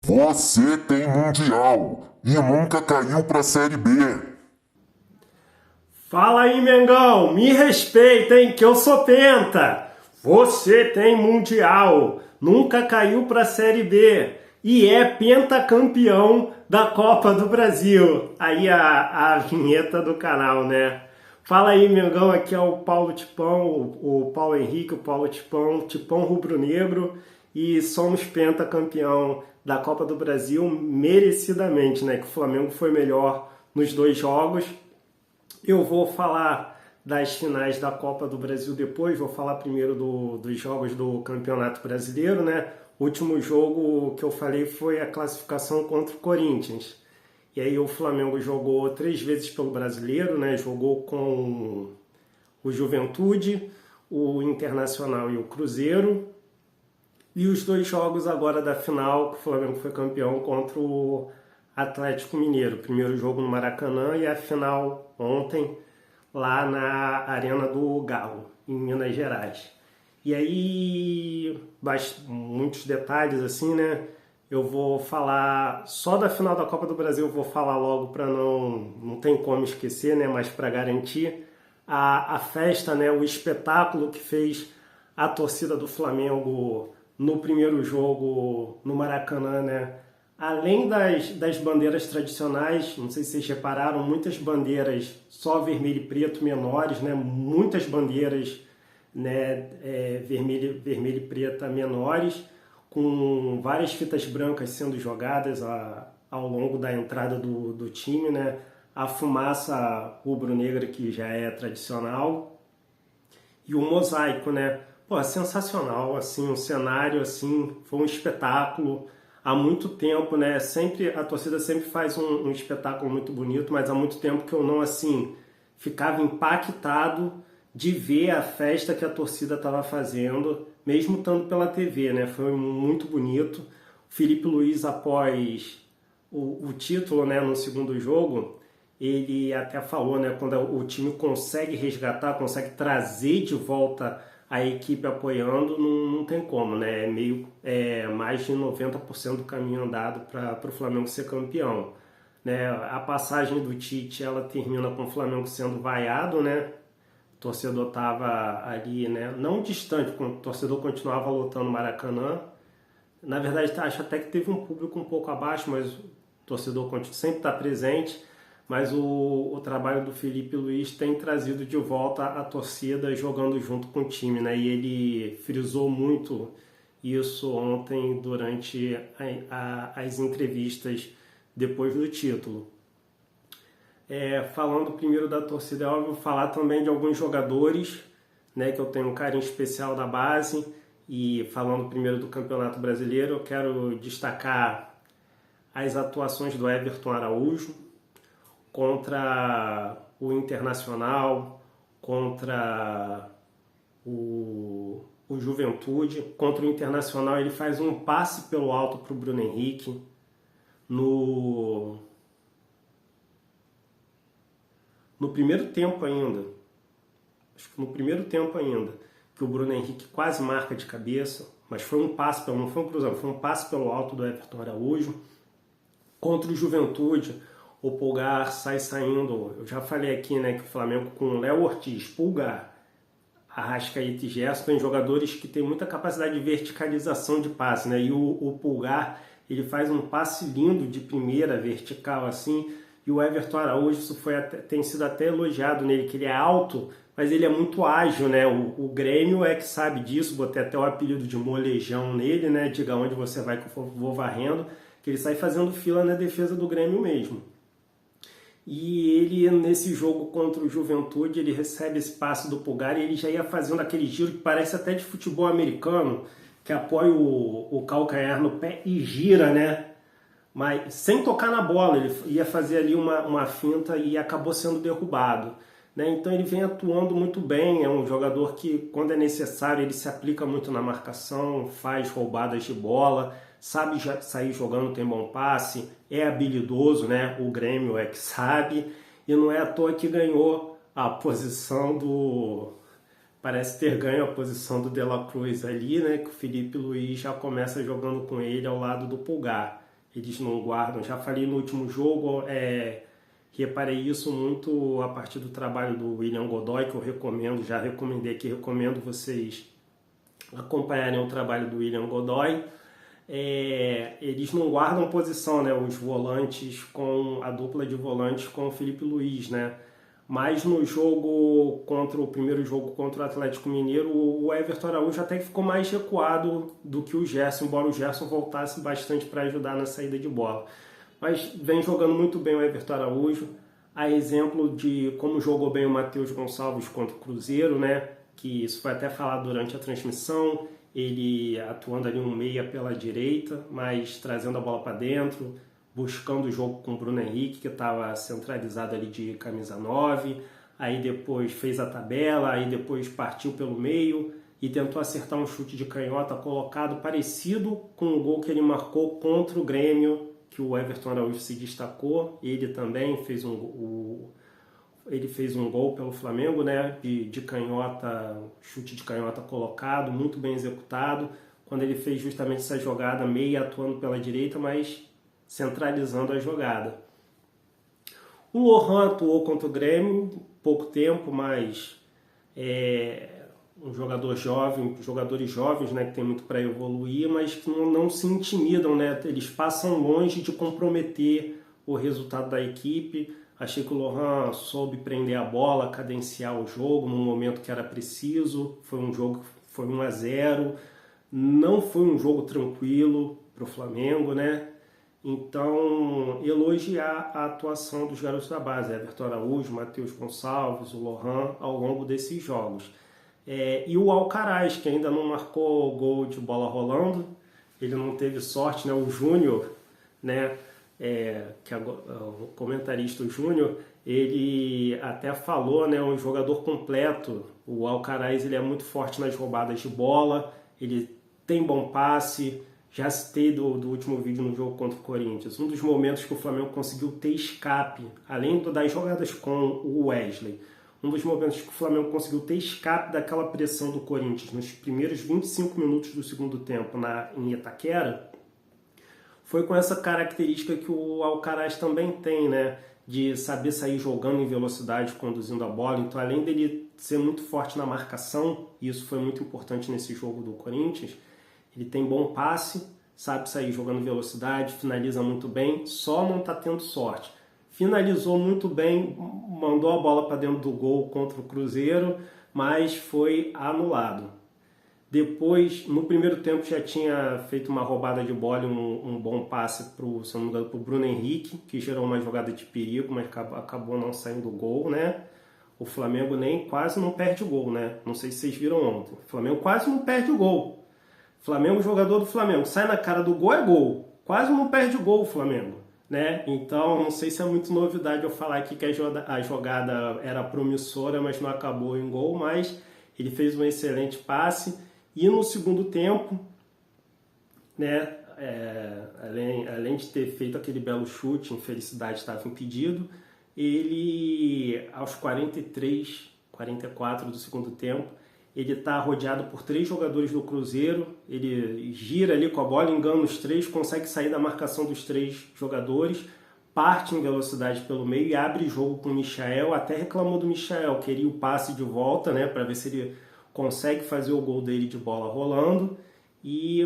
Você tem Mundial e nunca caiu pra Série B. Fala aí, Mengão, me respeita, hein, que eu sou penta. Você tem Mundial, nunca caiu pra Série B e é pentacampeão da Copa do Brasil. Aí a vinheta do canal, né? Fala aí, Mengão, aqui é o Paulo Tipão, o Paulo Henrique, o Paulo Tipão, Tipão rubro-negro, e somos pentacampeão da Copa do Brasil merecidamente, né? Que o Flamengo foi melhor nos dois jogos. Eu vou falar das finais da Copa do Brasil depois, vou falar primeiro dos jogos do Campeonato Brasileiro, né? O último jogo que eu falei foi a classificação contra o Corinthians. E aí o Flamengo jogou 3 vezes pelo Brasileiro, né? Jogou com o Juventude, o Internacional e o Cruzeiro. E os dois jogos agora da final, que o Flamengo foi campeão contra o Atlético Mineiro. Primeiro jogo no Maracanã e a final ontem lá na Arena do Galo, em Minas Gerais. E aí, muitos detalhes assim, né? Eu vou falar só da final da Copa do Brasil, eu vou falar logo para não tem como esquecer, né? Mas para garantir a festa, né? O espetáculo que fez a torcida do Flamengo no primeiro jogo no Maracanã, né? Além das bandeiras tradicionais, não sei se vocês repararam, muitas bandeiras só vermelho e preto menores, né? Muitas bandeiras, né, vermelho e preta menores, com várias fitas brancas sendo jogadas ao longo da entrada do time, né? A fumaça rubro-negra que já é tradicional e o mosaico, né? Pô, sensacional, assim, um cenário assim, foi um espetáculo. Há muito tempo, né? A torcida sempre faz um espetáculo muito bonito, mas há muito tempo que eu não, assim, ficava impactado de ver a festa que a torcida estava fazendo, mesmo estando pela TV, né? Foi muito bonito. O Felipe Luiz, após o título, né, no segundo jogo, ele até falou, né, quando o time consegue resgatar, consegue trazer de volta a equipe apoiando, não tem como, né? Mais de 90% do caminho andado para o Flamengo ser campeão, né? A passagem do Tite, ela termina com o Flamengo sendo vaiado, né? O torcedor estava ali, né? Não distante, o torcedor continuava lotando o Maracanã. Na verdade, acho até que teve um público um pouco abaixo, mas o torcedor sempre está presente. Mas o trabalho do Felipe Luiz tem trazido de volta a torcida jogando junto com o time, né? E ele frisou muito isso ontem durante as entrevistas depois do título. Falando primeiro da torcida, eu vou falar também de alguns jogadores, né, que eu tenho um carinho especial da base. E falando primeiro do Campeonato Brasileiro, eu quero destacar as atuações do Everton Araújo contra o Internacional, contra o Juventude. Contra o Internacional ele faz um passe pelo alto para o Bruno Henrique. No primeiro tempo ainda, acho que no primeiro tempo ainda, que o Bruno Henrique quase marca de cabeça, mas foi um passe, não foi um cruzamento, foi um passe pelo alto do Everton Araújo. Contra o Juventude, o Pulgar saindo, eu já falei aqui, né, que o Flamengo com Léo Ortiz, Pulgar, Arrascaeta e Gerson, tem jogadores que têm muita capacidade de verticalização de passe, né, e o Pulgar, ele faz um passe lindo de primeira, vertical assim, e o Everton Araújo, isso tem sido até elogiado nele, que ele é alto, mas ele é muito ágil, né, o Grêmio é que sabe disso, botei até o apelido de molejão nele, né, diga onde você vai que eu vou varrendo, que ele sai fazendo fila na defesa do Grêmio mesmo. E ele, nesse jogo contra o Juventude, ele recebe esse passe do Pulgar e ele já ia fazendo aquele giro que parece até de futebol americano, que apoia o calcanhar no pé e gira, né? Mas sem tocar na bola, ele ia fazer ali uma finta e acabou sendo derrubado, né? Então ele vem atuando muito bem, é um jogador que, quando é necessário, ele se aplica muito na marcação, faz roubadas de bola, sabe sair jogando, tem bom passe, é habilidoso, né? O Grêmio é que sabe, e não é à toa que ganhou a posição parece ter ganho a posição do De La Cruz ali, né? Que o Felipe Luiz já começa jogando com ele ao lado do Pulgar. eles não guardam. Já falei no último jogo, reparei isso muito a partir do trabalho do William Godoy, que eu recomendo, já recomendei aqui, recomendo vocês acompanharem o trabalho do William Godoy. Eles não guardam posição, né, os volantes, com a dupla de volantes com o Felipe Luiz, né? Mas no o primeiro jogo contra o Atlético Mineiro, o Everton Araújo até que ficou mais recuado do que o Gerson, embora o Gerson voltasse bastante para ajudar na saída de bola. Mas vem jogando muito bem o Everton Araújo, a exemplo de como jogou bem o Matheus Gonçalves contra o Cruzeiro, né? Que isso foi até falado durante a transmissão, ele atuando ali um meia pela direita, mas trazendo a bola para dentro, buscando o jogo com o Bruno Henrique, que estava centralizado ali de camisa 9, aí depois fez a tabela, aí depois partiu pelo meio e tentou acertar um chute de canhota colocado parecido com o gol que ele marcou contra o Grêmio, que o Everton Araújo se destacou. Ele também fez ele fez um gol pelo Flamengo, né, de canhota, chute de canhota colocado, muito bem executado, quando ele fez justamente essa jogada, meia atuando pela direita, mas centralizando a jogada. O Lohan atuou contra o Grêmio, pouco tempo, mas um jogador jovem, jogadores jovens, né, que tem muito para evoluir, mas que não se intimidam, né, eles passam longe de comprometer o resultado da equipe. Achei que o Lohan soube prender a bola, cadenciar o jogo no momento que era preciso. Foi um jogo que foi 1-0, não foi um jogo tranquilo para o Flamengo, né? Então, elogiar a atuação dos garotos da base, Everton Araújo, Matheus Gonçalves, o Lohan, ao longo desses jogos. E o Alcaraz, que ainda não marcou gol de bola rolando, ele não teve sorte, né? O Júnior, né? O comentarista, o Júnior, ele até falou, né? Um jogador completo. O Alcaraz, ele é muito forte nas roubadas de bola, ele tem bom passe. Já citei do último vídeo no jogo contra o Corinthians, um dos momentos que o Flamengo conseguiu ter escape, além das jogadas com o Wesley, um dos momentos que o Flamengo conseguiu ter escape daquela pressão do Corinthians nos primeiros 25 minutos do segundo tempo em Itaquera, foi com essa característica que o Alcaraz também tem, né? De saber sair jogando em velocidade, conduzindo a bola. Então, além dele ser muito forte na marcação, e isso foi muito importante nesse jogo do Corinthians, ele tem bom passe, sabe sair jogando em velocidade, finaliza muito bem, só não está tendo sorte. Finalizou muito bem, mandou a bola para dentro do gol contra o Cruzeiro, mas foi anulado. Depois, no primeiro tempo, já tinha feito uma roubada de bola e um bom passe para o Bruno Henrique, que gerou uma jogada de perigo, mas acabou não saindo o gol, né? O Flamengo quase não perde o gol, né? Não sei se vocês viram ontem. O Flamengo quase não perde o gol. Flamengo, jogador do Flamengo, sai na cara do gol, é gol. Quase não perde o gol o Flamengo, né? Então, não sei se é muito novidade eu falar aqui que a jogada era promissora, mas não acabou em gol, mas ele fez um excelente passe. E no segundo tempo, né, além de ter feito aquele belo chute, infelicidade estava impedido, ele, aos 43, 44 do segundo tempo, ele está rodeado por 3 jogadores do Cruzeiro, ele gira ali com a bola, engana os 3, consegue sair da marcação dos 3 jogadores, parte em velocidade pelo meio e abre jogo com o Michael, até reclamou do Michael, queria o passe de volta, né, para ver se ele consegue fazer o gol dele de bola rolando,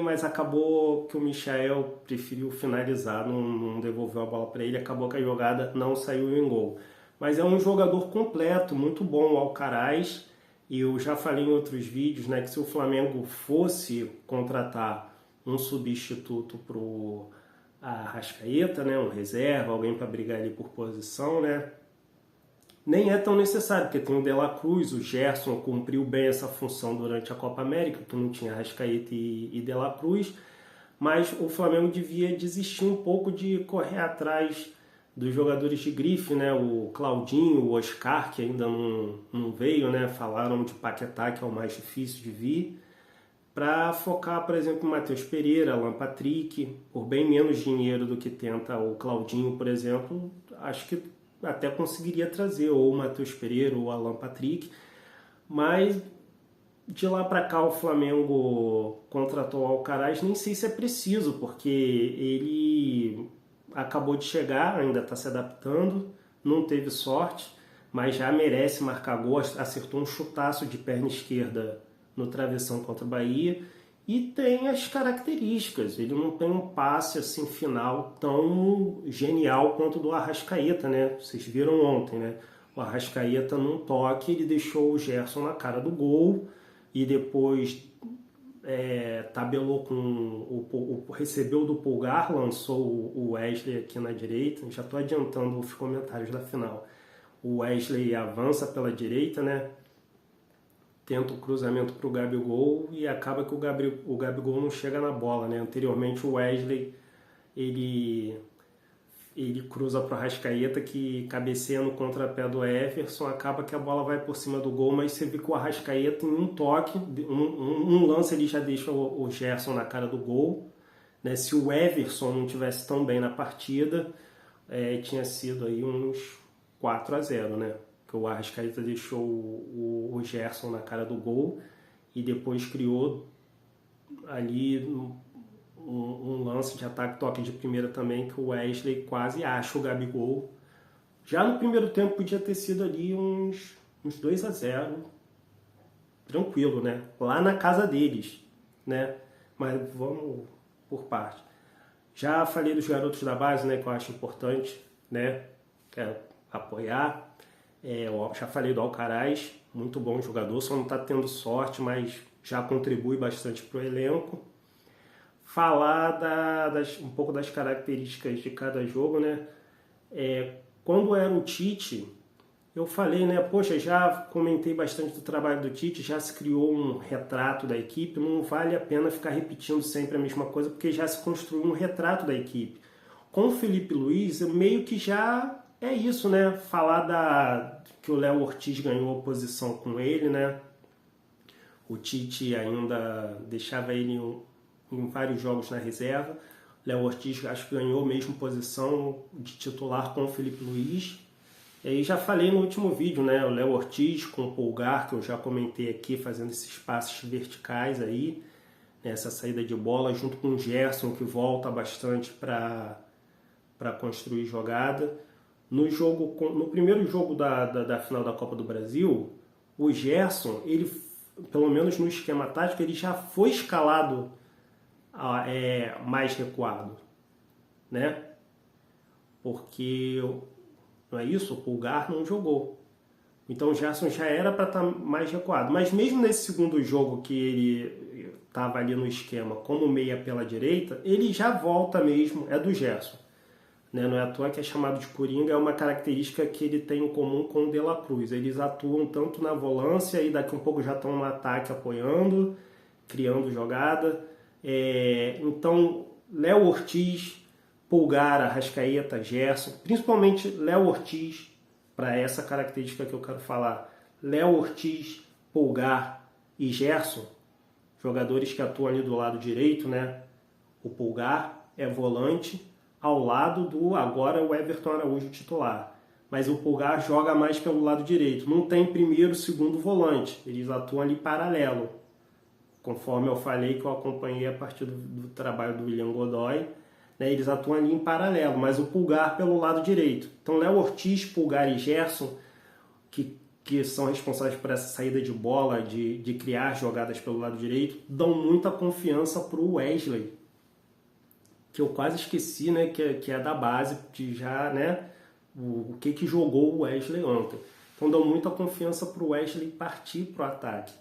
mas acabou que o Michael preferiu finalizar, não devolveu a bola para ele, acabou que a jogada não saiu em gol. Mas é um jogador completo, muito bom o Alcaraz. E eu já falei em outros vídeos, né, que se o Flamengo fosse contratar um substituto para o Arrascaeta, né, um reserva, alguém para brigar ali por posição, né, nem é tão necessário, porque tem o De La Cruz, o Gerson cumpriu bem essa função durante a Copa América, que não tinha Arrascaeta e De La Cruz, mas o Flamengo devia desistir um pouco de correr atrás dos jogadores de grife, né? O Claudinho, o Oscar, que ainda não veio, né? Falaram de Paquetá, que é o mais difícil de vir, para focar, por exemplo, em Matheus Pereira, Alan Patrick, por bem menos dinheiro do que tenta o Claudinho, por exemplo, acho que até conseguiria trazer ou o Matheus Pereira ou o Alan Patrick, mas de lá para cá o Flamengo contratou o Alcaraz, nem sei se é preciso, porque ele acabou de chegar, ainda está se adaptando, não teve sorte, mas já merece marcar gol, acertou um chutaço de perna esquerda no travessão contra o Bahia e tem as características, ele não tem um passe assim final tão genial quanto o do Arrascaeta, né? Vocês viram ontem, né? O Arrascaeta num toque, ele deixou o Gerson na cara do gol e depois tabelou recebeu do Pulgar, lançou o Wesley aqui na direita. Já estou adiantando os comentários da final. O Wesley avança pela direita, né? Tenta o cruzamento para o Gabigol e acaba que o Gabigol não chega na bola, né? Anteriormente o Wesley ele cruza para o Arrascaeta, que cabeceia no contrapé do Everson, acaba que a bola vai por cima do gol, mas você vê que o Arrascaeta em um toque, um lance ele já deixa o Gerson na cara do gol, né? Se o Everson não tivesse tão bem na partida, tinha sido aí uns 4-0, né? Que o Arrascaeta deixou o Gerson na cara do gol e depois criou ali um lance de ataque, toque de primeira também, que o Wesley quase acha o Gabigol. Já no primeiro tempo podia ter sido ali uns 2-0, tranquilo, né? Lá na casa deles, né? Mas vamos por parte. Já falei dos garotos da base, né? Que eu acho importante, né? Apoiar. Eu já falei do Alcaraz, muito bom jogador, só não está tendo sorte, mas já contribui bastante para o elenco. Falar um pouco das características de cada jogo, né? Quando era o Tite, eu falei, né? Poxa, já comentei bastante do trabalho do Tite, já se criou um retrato da equipe, não vale a pena ficar repetindo sempre a mesma coisa, porque já se construiu um retrato da equipe. Com o Felipe Luiz, eu meio que já é isso, né? Falar que o Léo Ortiz ganhou a posição com ele, né? O Tite ainda deixava ele em vários jogos na reserva. O Léo Ortiz acho que ganhou mesmo posição de titular com o Felipe Luiz. E aí já falei no último vídeo, né? O Léo Ortiz com o Pulgar, que eu já comentei aqui, fazendo esses passes verticais aí, né? Essa saída de bola, junto com o Gerson, que volta bastante para construir jogada. No primeiro jogo da final da Copa do Brasil, o Gerson, ele, pelo menos no esquema tático, ele já foi escalado mais recuado, né? Porque, não é isso? O Pulgar não jogou. Então o Gerson já era para estar mais recuado. Mas mesmo nesse segundo jogo que ele estava ali no esquema como meia pela direita, ele já volta mesmo, é do Gerson. Não é à toa que é chamado de Coringa, é uma característica que ele tem em comum com o De La Cruz. Eles atuam tanto na volância e daqui a um pouco já estão no ataque apoiando, criando jogada. Então, Léo Ortiz, Pulgar, Arrascaeta, Gerson, principalmente Léo Ortiz, para essa característica que eu quero falar. Léo Ortiz, Pulgar e Gerson, jogadores que atuam ali do lado direito, né? O Pulgar é volante, ao lado do agora o Everton Araújo titular. Mas o Pulgar joga mais pelo lado direito. Não tem primeiro, segundo volante. Eles atuam ali paralelo. Conforme eu falei que eu acompanhei a partir do trabalho do William Godoy, né, eles atuam ali em paralelo, mas o Pulgar pelo lado direito. Então Léo Ortiz, Pulgar e Gerson, que são responsáveis por essa saída de bola, de criar jogadas pelo lado direito, dão muita confiança para o Wesley, que eu quase esqueci, né, que é da base, de já, né, o que jogou o Wesley ontem. Então dão muita confiança para o Wesley partir para o ataque.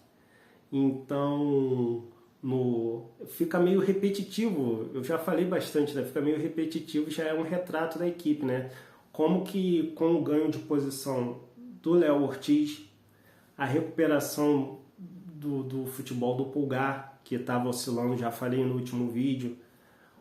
Então fica meio repetitivo, eu já falei bastante, né, fica meio repetitivo, já é um retrato da equipe, né? Como que com o ganho de posição do Léo Ortiz, a recuperação do futebol do Pulgar, que estava oscilando, já falei no último vídeo,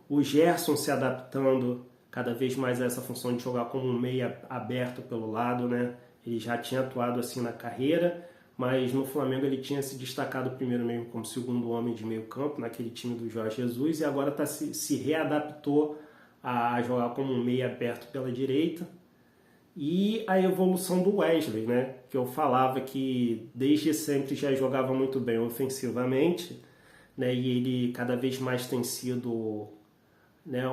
o Gerson se adaptando cada vez mais a essa função de jogar como um meia aberto pelo lado, né? Ele já tinha atuado assim na carreira, mas no Flamengo ele tinha se destacado primeiro mesmo como segundo homem de meio campo, naquele time do Jorge Jesus, e agora se readaptou a jogar como um meia aberto pela direita. E a evolução do Wesley, né? Que eu falava que desde sempre já jogava muito bem ofensivamente, né? E ele cada vez mais tem sido, né,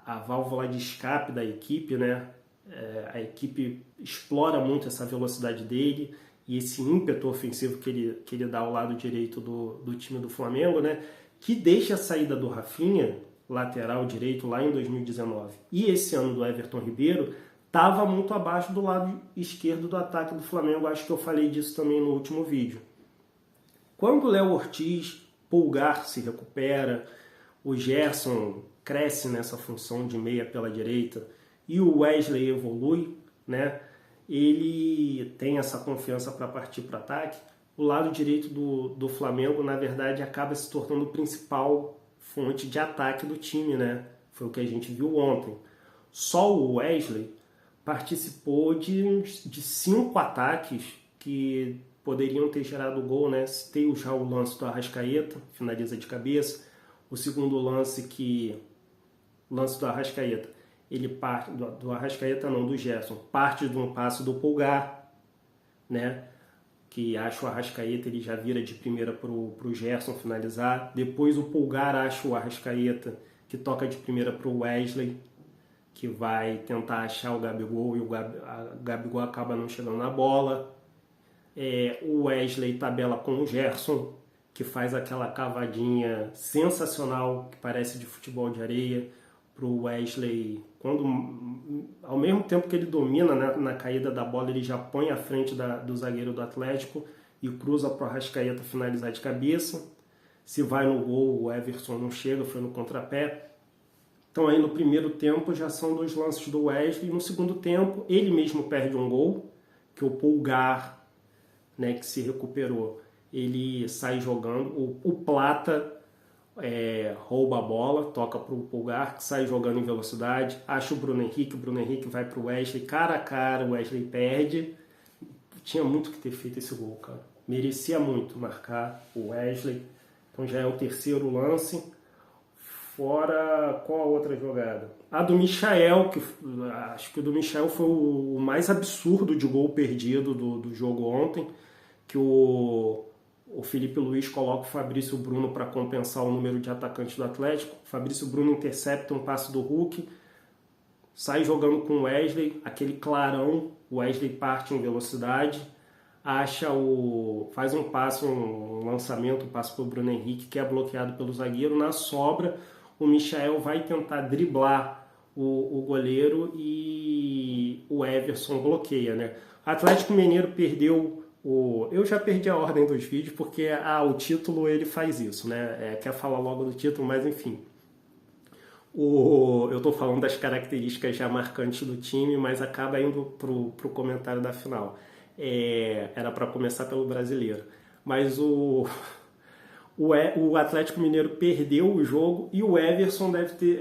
a válvula de escape da equipe, né? A equipe explora muito essa velocidade dele e esse ímpeto ofensivo que ele dá ao lado direito do time do Flamengo, né? Que deixa a saída do Rafinha, lateral direito, lá em 2019, e esse ano do Everton Ribeiro, estava muito abaixo do lado esquerdo do ataque do Flamengo. Acho que eu falei disso também no último vídeo. Quando o Léo Ortiz, Pulgar se recupera, o Gerson cresce nessa função de meia pela direita e o Wesley evolui, né? Ele tem essa confiança para partir para o ataque. O lado direito do Flamengo, na verdade, acaba se tornando o principal fonte de ataque do time, né? Foi o que a gente viu ontem. Só o Wesley participou de 5 ataques que poderiam ter gerado gol, né? Citei já o lance do Arrascaeta, finaliza de cabeça. O segundo lance lance do Arrascaeta, ele parte do Arrascaeta não, do Gerson, parte de um passe do Pulgar, né? Que acha o Arrascaeta, ele já vira de primeira pro Gerson finalizar. Depois o Pulgar acha o Arrascaeta, que toca de primeira pro Wesley, que vai tentar achar o Gabigol e o Gabigol acaba não chegando na bola. O Wesley tabela com o Gerson, que faz aquela cavadinha sensacional, que parece de futebol de areia, para o Wesley, ao mesmo tempo que ele domina, né, na caída da bola, ele já põe à frente do zagueiro do Atlético e cruza para o Arrascaeta finalizar de cabeça. Se vai no gol, o Everson não chega, foi no contrapé. Então aí no primeiro tempo já são 2 lances do Wesley, no segundo tempo ele mesmo perde um gol, que o Pulgar, né, que se recuperou, ele sai jogando, o Plata rouba a bola, toca para o Pulgar, que sai jogando em velocidade, acha o Bruno Henrique vai para o Wesley, cara a cara, o Wesley perde. Tinha muito que ter feito esse gol, cara. Merecia muito marcar o Wesley. Então já é o terceiro lance. Fora, qual a outra jogada? A do Michael, que acho que o do Michael foi o mais absurdo de gol perdido do jogo ontem, que o Felipe Luiz coloca o Fabrício Bruno para compensar o número de atacantes do Atlético. O Fabrício Bruno intercepta um passe do Hulk, sai jogando com o Wesley, aquele clarão, o Wesley parte em velocidade, faz um lançamento, um passe para o Bruno Henrique, que é bloqueado pelo zagueiro. Na sobra, o Michael vai tentar driblar o goleiro e o Everson bloqueia, né? O Atlético Mineiro perdeu eu já perdi a ordem dos vídeos porque o título ele faz isso, né? Quer falar logo do título, mas enfim. Eu estou falando das características já marcantes do time, mas acaba indo pro comentário da final. Era para começar pelo brasileiro. Mas o Atlético Mineiro perdeu o jogo e o Everson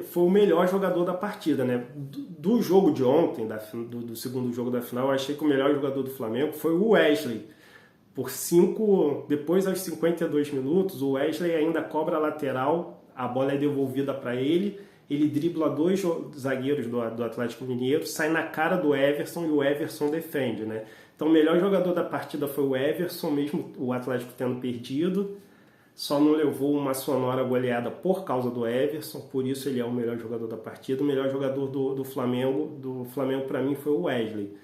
foi o melhor jogador da partida, né? Do jogo de ontem, do segundo jogo da final, eu achei que o melhor jogador do Flamengo foi o Wesley. Depois aos 52 minutos, o Wesley ainda cobra a lateral, a bola é devolvida para ele dribla 2 zagueiros do Atlético Mineiro, sai na cara do Everson e o Everson defende, né? Então o melhor jogador da partida foi o Everson, mesmo o Atlético tendo perdido. Só não levou uma sonora goleada por causa do Everson, por isso ele é o melhor jogador da partida. O melhor jogador do Flamengo para mim foi o Wesley,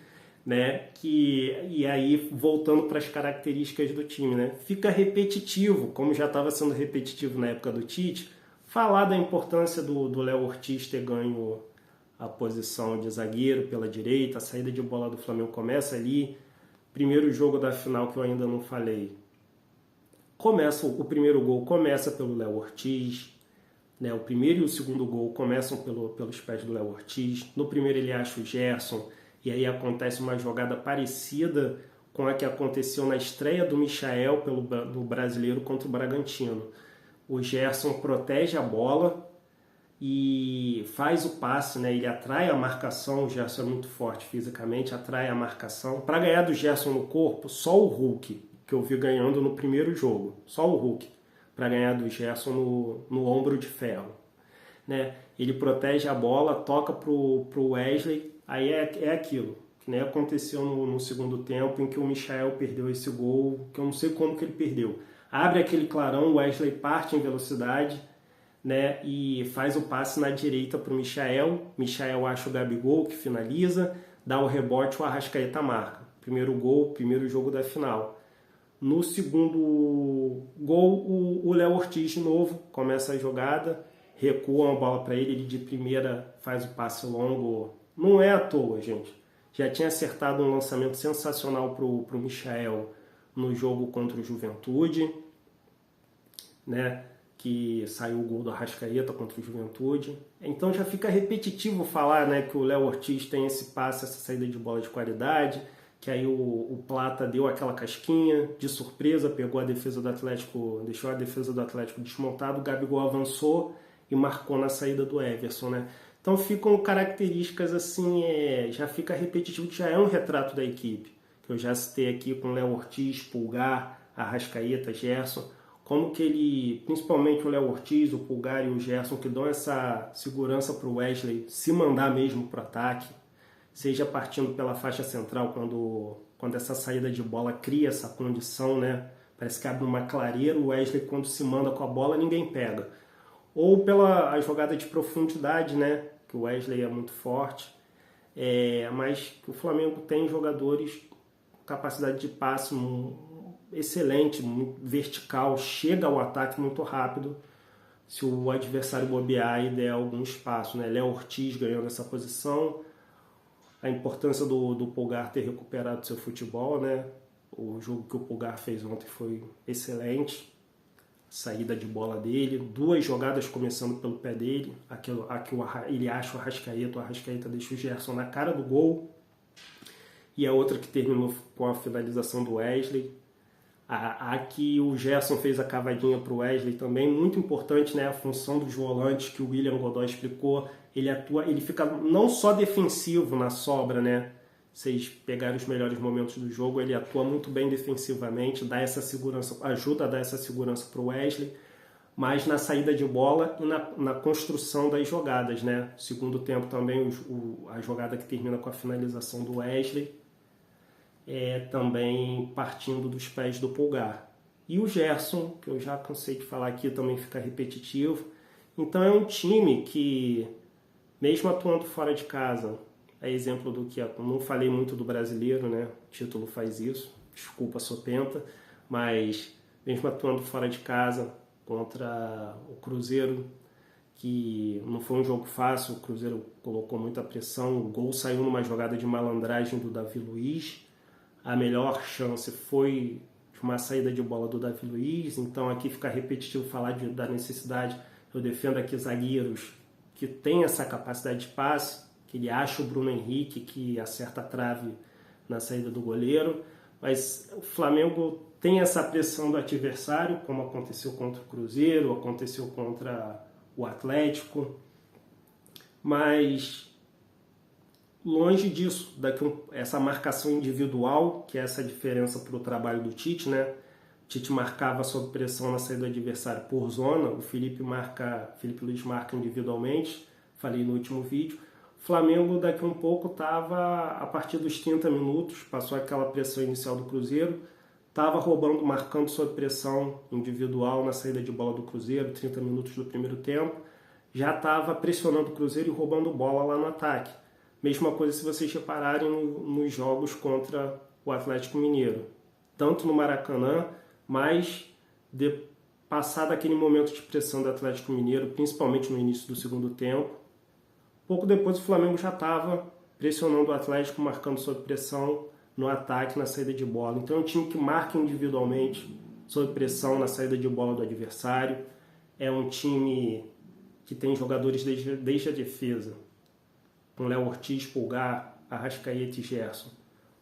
né? E aí, voltando para as características do time, né? Fica repetitivo, como já estava sendo repetitivo na época do Tite, falar da importância do Léo Ortiz ter ganho a posição de zagueiro pela direita, a saída de bola do Flamengo começa ali. Primeiro jogo da final que eu ainda não falei. O primeiro gol começa pelo Léo Ortiz, né? O primeiro e o segundo gol começam pelos pés do Léo Ortiz. No primeiro ele acha o Gerson, e aí acontece uma jogada parecida com a que aconteceu na estreia do Michael no Brasileiro contra o Bragantino. O Gerson protege a bola e faz o passe, né? Ele atrai a marcação, o Gerson é muito forte fisicamente, atrai a marcação. Para ganhar do Gerson no corpo, só o Hulk, que eu vi ganhando no primeiro jogo, só o Hulk, para ganhar do Gerson no ombro de ferro, né? Ele protege a bola, toca pro Wesley, Aí é aquilo, que nem aconteceu no segundo tempo, em que o Michael perdeu esse gol, que eu não sei como que ele perdeu. Abre aquele clarão, o Wesley parte em velocidade, né, e faz o passe na direita para o Michael. Michael acha o Gabigol, que finaliza, dá o rebote, o Arrascaeta marca. Primeiro gol, primeiro jogo da final. No segundo gol, o Léo Ortiz de novo começa a jogada, recua uma bola para ele, ele de primeira faz o passe longo. Não é à toa, gente. Já tinha acertado um lançamento sensacional pro Michael no jogo contra o Juventude, né? Que saiu o gol do Arrascaeta contra o Juventude. Então já fica repetitivo falar, né, que o Léo Ortiz tem esse passe, essa saída de bola de qualidade, que aí o Plata deu aquela casquinha de surpresa, pegou a defesa do Atlético, deixou a defesa do Atlético desmontada, o Gabigol avançou e marcou na saída do Everson, né? Então ficam características assim, já fica repetitivo, que já é um retrato da equipe, que eu já citei aqui com Léo Ortiz, Pulgar, Arrascaeta, Gerson, como que ele, principalmente o Léo Ortiz, o Pulgar e o Gerson, que dão essa segurança para o Wesley se mandar mesmo para o ataque, seja partindo pela faixa central, quando essa saída de bola cria essa condição, né? Parece que abre uma clareira, o Wesley quando se manda com a bola ninguém pega. Ou pela a jogada de profundidade, né? Que o Wesley é muito forte, mas o Flamengo tem jogadores com capacidade de passe excelente, muito vertical, chega ao ataque muito rápido se o adversário bobear e der algum espaço, né? Léo Ortiz ganhando essa posição, a importância do Pulgar ter recuperado seu futebol, né? O jogo que o Pulgar fez ontem foi excelente, saída de bola dele, 2 jogadas começando pelo pé dele, ele acha o Arrascaeta deixa o Gerson na cara do gol, e a outra que terminou com a finalização do Wesley. Aqui o Gerson fez a cavadinha para o Wesley também, muito importante, né, a função dos volantes que o William Godoy explicou, ele fica não só defensivo na sobra, né, vocês pegarem os melhores momentos do jogo, ele atua muito bem defensivamente, dá essa segurança, ajuda a dar essa segurança para o Wesley, mas na saída de bola e na construção das jogadas, né, segundo tempo também a jogada que termina com a finalização do Wesley, também partindo dos pés do Pulgar. E o Gerson, que eu já cansei de falar aqui, também fica repetitivo. Então é um time que, mesmo atuando fora de casa, é exemplo do que... Não falei muito do brasileiro, né? O título faz isso, desculpa, sou penta, mas mesmo atuando fora de casa contra o Cruzeiro, que não foi um jogo fácil, o Cruzeiro colocou muita pressão, o gol saiu numa jogada de malandragem do Davi Luiz, a melhor chance foi uma saída de bola do Davi Luiz, então aqui fica repetitivo falar da necessidade, eu defendo aqui zagueiros que têm essa capacidade de passe, que ele acha o Bruno Henrique que acerta a trave na saída do goleiro, mas o Flamengo tem essa pressão do adversário, como aconteceu contra o Cruzeiro, aconteceu contra o Atlético, mas longe disso, essa marcação individual, que é essa diferença para o trabalho do Tite, né? O Tite marcava sob pressão na saída do adversário por zona, o Felipe Luiz marca individualmente, falei no último vídeo. O Flamengo daqui a um pouco estava, a partir dos 30 minutos, passou aquela pressão inicial do Cruzeiro, estava roubando, marcando sob pressão individual na saída de bola do Cruzeiro, 30 minutos do primeiro tempo, já estava pressionando o Cruzeiro e roubando bola lá no ataque. Mesma coisa se vocês repararem nos jogos contra o Atlético Mineiro. Tanto no Maracanã, mas passado aquele momento de pressão do Atlético Mineiro, principalmente no início do segundo tempo, pouco depois o Flamengo já estava pressionando o Atlético, marcando sob pressão no ataque, na saída de bola. Então é um time que marca individualmente sob pressão na saída de bola do adversário. É um time que tem jogadores desde a defesa, com Léo Ortiz, Pulgar, Arrascaeta e Gerson.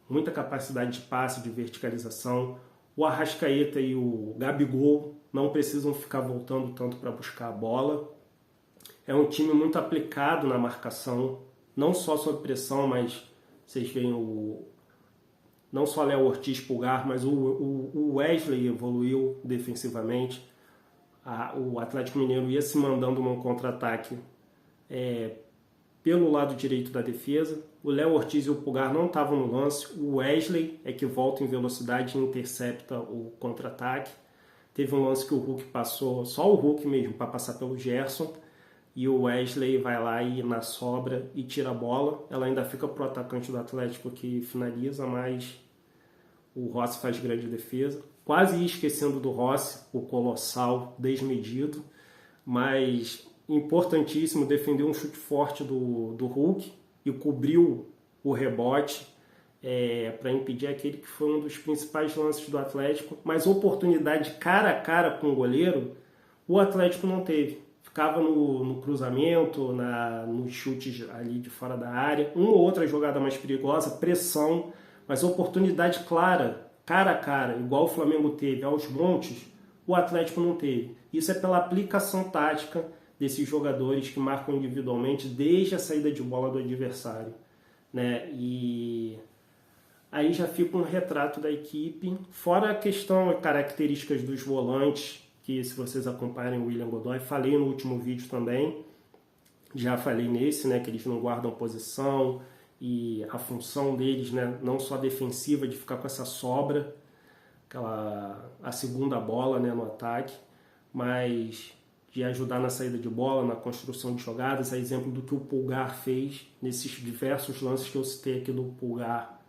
Muita capacidade de passe, de verticalização. O Arrascaeta e o Gabigol não precisam ficar voltando tanto para buscar a bola. É um time muito aplicado na marcação, não só sob pressão, mas vocês veem não só Léo Ortiz, Pulgar, mas o Wesley evoluiu defensivamente. O Atlético Mineiro ia se mandando num contra-ataque pelo lado direito da defesa. O Léo Ortiz e o Pulgar não estavam no lance. O Wesley é que volta em velocidade e intercepta o contra-ataque. Teve um lance que o Hulk passou, só o Hulk mesmo, para passar pelo Gerson. E o Wesley vai lá e na sobra e tira a bola. Ela ainda fica pro atacante do Atlético que finaliza, mas o Rossi faz grande defesa. Quase esquecendo do Rossi, o colossal, desmedido. Mas importantíssimo, defendeu um chute forte do Hulk e cobriu o rebote para impedir aquele que foi um dos principais lances do Atlético. Mas oportunidade cara a cara com o goleiro, o Atlético não teve. Ficava no cruzamento, nos chutes ali de fora da área. Uma ou outra jogada mais perigosa, pressão, mas oportunidade clara, cara a cara, igual o Flamengo teve aos montes, o Atlético não teve. Isso é pela aplicação tática desses jogadores que marcam individualmente desde a saída de bola do adversário, né? E aí já fica um retrato da equipe, fora a questão, características dos volantes, que se vocês acompanharem o William Godoy, falei no último vídeo também, já falei nesse, né, que eles não guardam posição e a função deles, né, não só defensiva, de ficar com essa sobra, a segunda bola, né, no ataque, mas de ajudar na saída de bola, na construção de jogadas, a exemplo do que o Pulgar fez nesses diversos lances que eu citei aqui do Pulgar,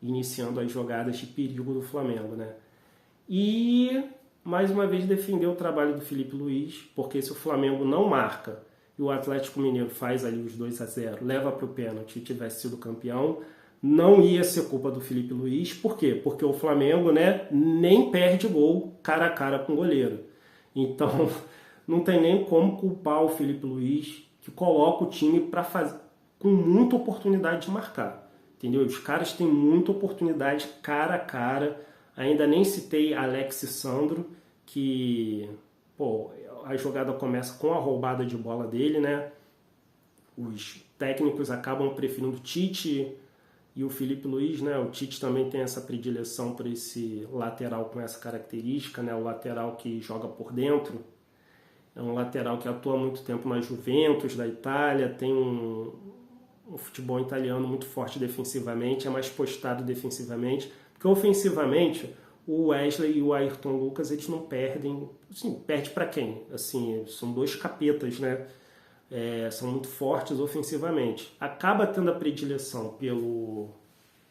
iniciando as jogadas de perigo do Flamengo, né? E mais uma vez defendeu o trabalho do Felipe Luiz, porque se o Flamengo não marca e o Atlético Mineiro faz ali os 2-0, leva para o pênalti e tivesse sido campeão, não ia ser culpa do Felipe Luiz. Por quê? Porque o Flamengo, né, nem perde gol cara a cara com o goleiro. Então não tem nem como culpar o Felipe Luiz, que coloca o time para fazer com muita oportunidade de marcar. Entendeu? Os caras têm muita oportunidade cara a cara. Ainda nem citei Alex e Sandro, que a jogada começa com a roubada de bola dele, né? Os técnicos acabam preferindo o Tite e o Felipe Luiz, né? O Tite também tem essa predileção por esse lateral com essa característica, né? O lateral que joga por dentro. É um lateral que atua há muito tempo na Juventus da Itália, tem um futebol italiano muito forte defensivamente, é mais postado defensivamente, porque ofensivamente o Wesley e o Ayrton Lucas, eles não perdem, assim, perde para quem? Assim, são dois capetas, né? São muito fortes ofensivamente. Acaba tendo a predileção pelo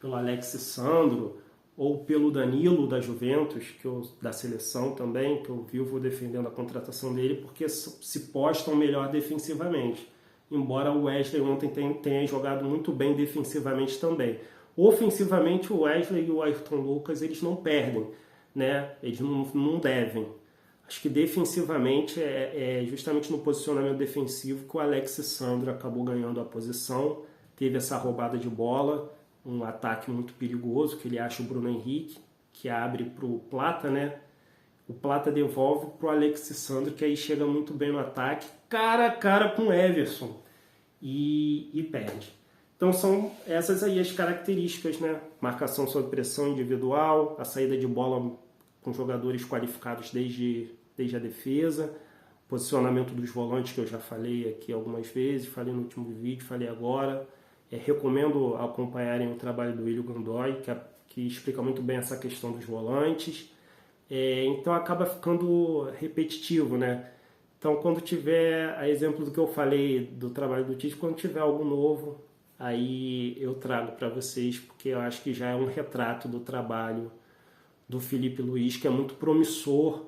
Alex Sandro ou pelo Danilo da Juventus, da seleção também, que eu vivo defendendo a contratação dele, porque se postam melhor defensivamente. Embora o Wesley ontem tenha jogado muito bem defensivamente também. Ofensivamente, o Wesley e o Ayrton Lucas, eles não perdem, né? Eles não devem. Acho que defensivamente é justamente no posicionamento defensivo que o Alex Sandro acabou ganhando a posição, teve essa roubada de bola, um ataque muito perigoso, que ele acha o Bruno Henrique, que abre para o Plata, né? O Plata devolve para o Alex Sandro, que aí chega muito bem no ataque, cara a cara com o Everson, e perde. Então são essas aí as características, né? Marcação sob pressão individual, a saída de bola com jogadores qualificados desde a defesa, posicionamento dos volantes que eu já falei aqui algumas vezes, falei no último vídeo, falei agora. Recomendo acompanharem o trabalho do William Godoy, que explica muito bem essa questão dos volantes. Então acaba ficando repetitivo, né? Então quando tiver, a exemplo do que eu falei do trabalho do Tite, quando tiver algo novo, aí eu trago para vocês, porque eu acho que já é um retrato do trabalho do Felipe Luiz, que é muito promissor,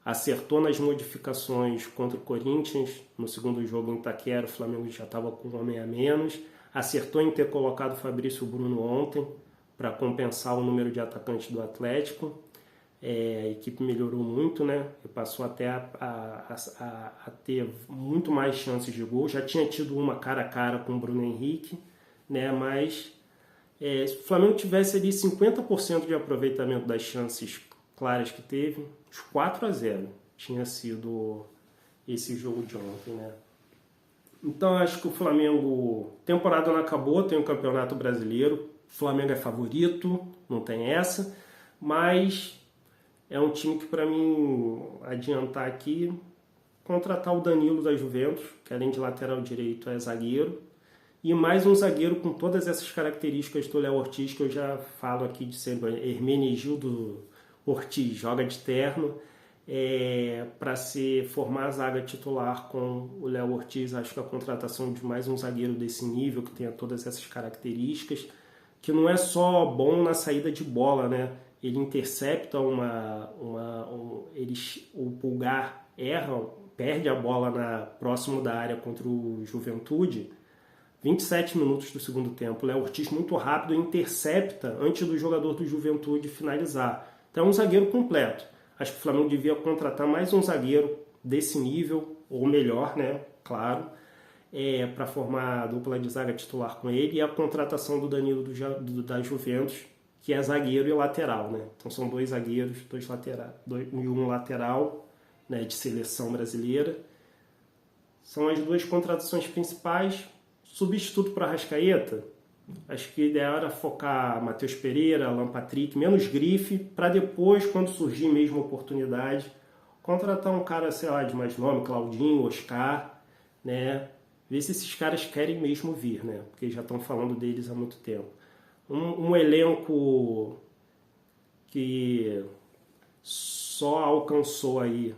acertou nas modificações contra o Corinthians, no segundo jogo em Itaquera, o Flamengo já estava com um homem a menos, acertou em ter colocado o Fabrício Bruno ontem, para compensar o número de atacantes do Atlético. A equipe melhorou muito, né? E passou até a ter muito mais chances de gol. Já tinha tido uma cara a cara com o Bruno Henrique, né? Mas se o Flamengo tivesse ali 50% de aproveitamento das chances claras que teve, os 4-0 tinha sido esse jogo de ontem, né? Então acho que o Flamengo, temporada não acabou, tem o Campeonato Brasileiro, o Flamengo é favorito, não tem essa, mas é um time que, para mim adiantar aqui, contratar o Danilo da Juventus, que além de lateral direito é zagueiro, e mais um zagueiro com todas essas características do Léo Ortiz, que eu já falo aqui de sempre. Hermenegildo Ortiz joga de terno, para se formar a zaga titular com o Léo Ortiz. Acho que a contratação de mais um zagueiro desse nível, que tenha todas essas características, que não é só bom na saída de bola, né? Ele intercepta o Pulgar erra, perde a bola próximo da área contra o Juventude, 27 minutos do segundo tempo. O Léo Ortiz muito rápido intercepta antes do jogador do Juventude finalizar. Então é um zagueiro completo. Acho que o Flamengo devia contratar mais um zagueiro desse nível, ou melhor, né? Claro, para formar a dupla de zaga titular com ele, e a contratação do Danilo da Juventus, que é zagueiro e lateral, né? Então são dois zagueiros, e um lateral, né, de seleção brasileira. São as duas contratações principais. Substituto para Arrascaeta, acho que o ideal era focar Matheus Pereira, Alan Patrick, menos grife, para depois, quando surgir mesmo a oportunidade, contratar um cara, sei lá, de mais nome, Claudinho, Oscar, né? Ver se esses caras querem mesmo vir, né? Porque já estão falando deles há muito tempo. Um elenco que só alcançou aí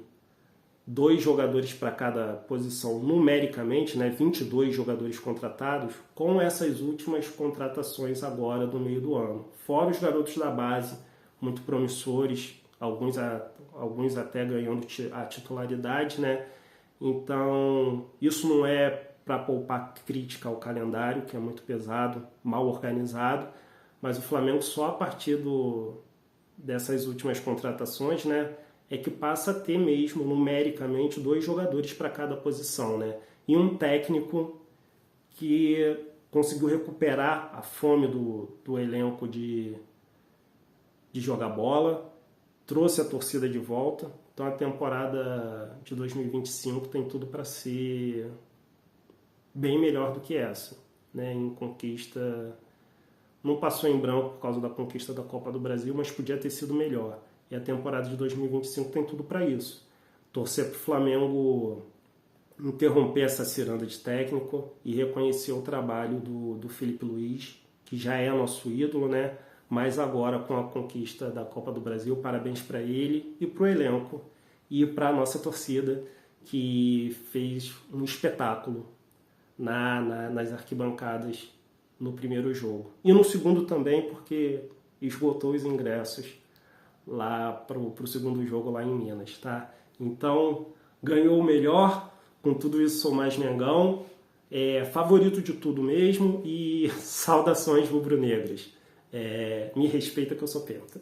2 jogadores para cada posição numericamente, né? 22 jogadores contratados, com essas últimas contratações agora do meio do ano. Fora os garotos da base, muito promissores, alguns até ganhando a titularidade, né? Então, isso não é para poupar crítica ao calendário, que é muito pesado, mal organizado, mas o Flamengo só a partir dessas últimas contratações, né, é que passa a ter mesmo, numericamente, 2 jogadores para cada posição, né? E um técnico que conseguiu recuperar a fome do elenco de jogar bola, trouxe a torcida de volta. Então a temporada de 2025 tem tudo para ser bem melhor do que essa, né? Em conquista, não passou em branco por causa da conquista da Copa do Brasil, mas podia ter sido melhor. E a temporada de 2025 tem tudo para isso. Torcer para o Flamengo interromper essa ciranda de técnico e reconhecer o trabalho do Felipe Luiz, que já é nosso ídolo, né? Mas agora com a conquista da Copa do Brasil, parabéns para ele e para o elenco e para a nossa torcida, que fez um espetáculo nas arquibancadas no primeiro jogo. E no segundo também, porque esgotou os ingressos lá para o segundo jogo lá em Minas, tá? Então, ganhou o melhor, com tudo isso sou mais Mengão, favorito de tudo mesmo, e saudações rubro-negras. Me respeita que eu sou penta.